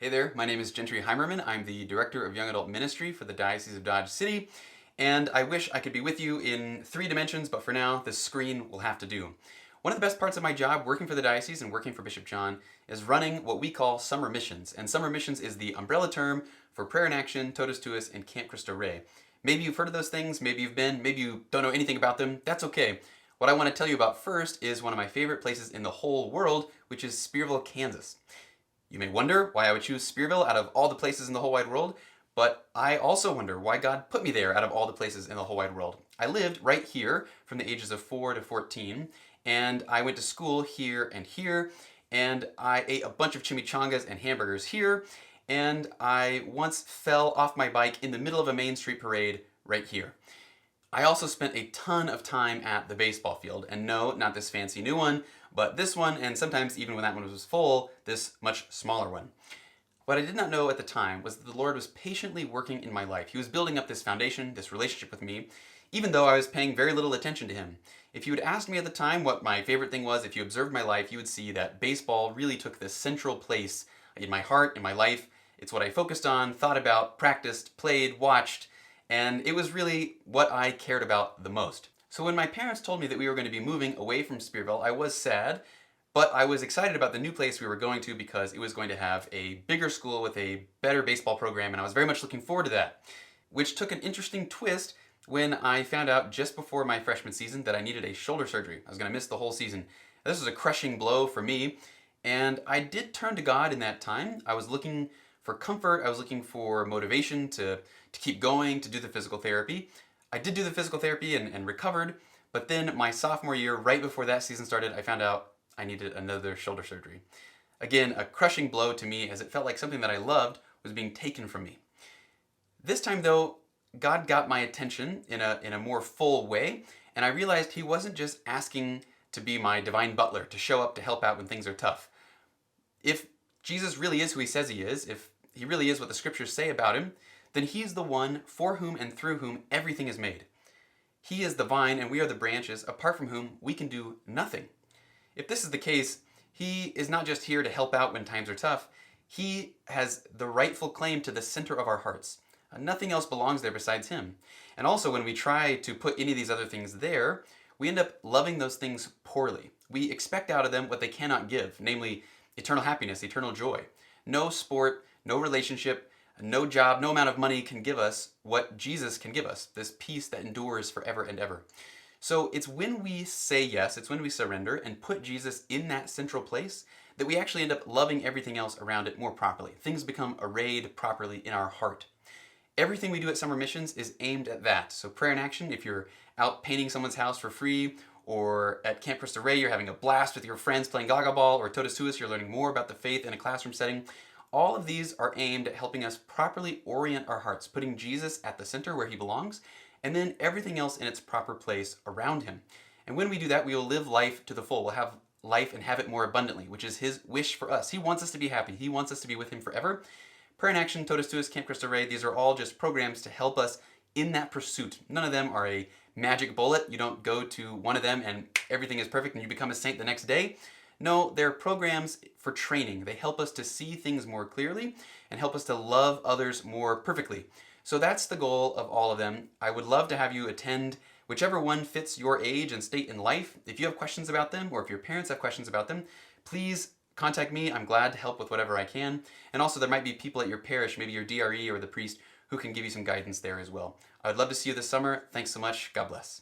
Hey there, my name is Gentry Heimerman. I'm the Director of Young Adult Ministry for the Diocese of Dodge City, and I wish I could be with you in 3 dimensions, but for now, this screen will have to do. One of the best parts of my job working for the diocese and working for Bishop John is running what we call summer missions. And summer missions is the umbrella term for Prayer in Action, Totus Tuus, and Camp Cristo Rey. Maybe you've heard of those things, maybe you've been, maybe you don't know anything about them. That's okay. What I want to tell you about first is one of my favorite places in the whole world, which is Spearville, Kansas. You may wonder why I would choose Spearville out of all the places in the whole wide world, but I also wonder why God put me there out of all the places in the whole wide world. I lived right here from the ages of 4 to 14, and I went to school here, and I ate a bunch of chimichangas and hamburgers here, and I once fell off my bike in the middle of a Main Street parade right here. I also spent a ton of time at the baseball field, and no, not this fancy new one, but this one, and sometimes even when that one was full, this much smaller one. What I did not know at the time was that the Lord was patiently working in my life. He was building up this foundation, this relationship with me, even though I was paying very little attention to Him. If you had asked me at the time what my favorite thing was, if you observed my life, you would see that baseball really took this central place in my heart, in my life. It's what I focused on, thought about, practiced, played, watched, and it was really what I cared about the most. So when my parents told me that we were going to be moving away from Spearville, I was sad, but I was excited about the new place we were going to because it was going to have a bigger school with a better baseball program, and I was very much looking forward to that. Which took an interesting twist when I found out just before my freshman season that I needed a shoulder surgery. I was going to miss the whole season. This was a crushing blow for me, and I did turn to God in that time. I was looking for comfort, I was looking for motivation to keep going, to do the physical therapy. I did do the physical therapy and recovered, but then my sophomore year, right before that season started, I found out I needed another shoulder surgery. Again, a crushing blow to me as it felt like something that I loved was being taken from me. This time though, God got my attention in a more full way, and I realized He wasn't just asking to be my divine butler, to show up to help out when things are tough. If Jesus really is who He says He is, if He really is what the scriptures say about Him, then He's the one for whom and through whom everything is made. He is the vine and we are the branches, apart from whom we can do nothing. If this is the case, He is not just here to help out when times are tough. He has the rightful claim to the center of our hearts. Nothing else belongs there besides Him. And also, when we try to put any of these other things there, we end up loving those things poorly. We expect out of them what they cannot give, namely eternal happiness, eternal joy. No sport, no relationship, no job, no amount of money can give us what Jesus can give us, this peace that endures forever and ever. So it's when we say yes, it's when we surrender and put Jesus in that central place that we actually end up loving everything else around it more properly. Things become arrayed properly in our heart. Everything we do at Summer Missions is aimed at that. So Prayer in Action, if you're out painting someone's house for free, or at Camp Cristo Rey, you're having a blast with your friends playing Gaga Ball, or Totus Tuus, you're learning more about the faith in a classroom setting. All of these are aimed at helping us properly orient our hearts, putting Jesus at the center where He belongs, and then everything else in its proper place around Him. And when we do that, we will live life to the full. We'll have life and have it more abundantly, which is His wish for us. He wants us to be happy. He wants us to be with Him forever. Prayer in Action, Totus Tuus, Camp Cristo Rey, these are all just programs to help us in that pursuit. None of them are a magic bullet. You don't go to one of them and everything is perfect and you become a saint the next day. No, they're programs for training. They help us to see things more clearly and help us to love others more perfectly. So that's the goal of all of them. I would love to have you attend whichever one fits your age and state in life. If you have questions about them, or if your parents have questions about them, please contact me. I'm glad to help with whatever I can. And also there might be people at your parish, maybe your DRE or the priest, who can give you some guidance there as well. I would love to see you this summer. Thanks so much. God bless.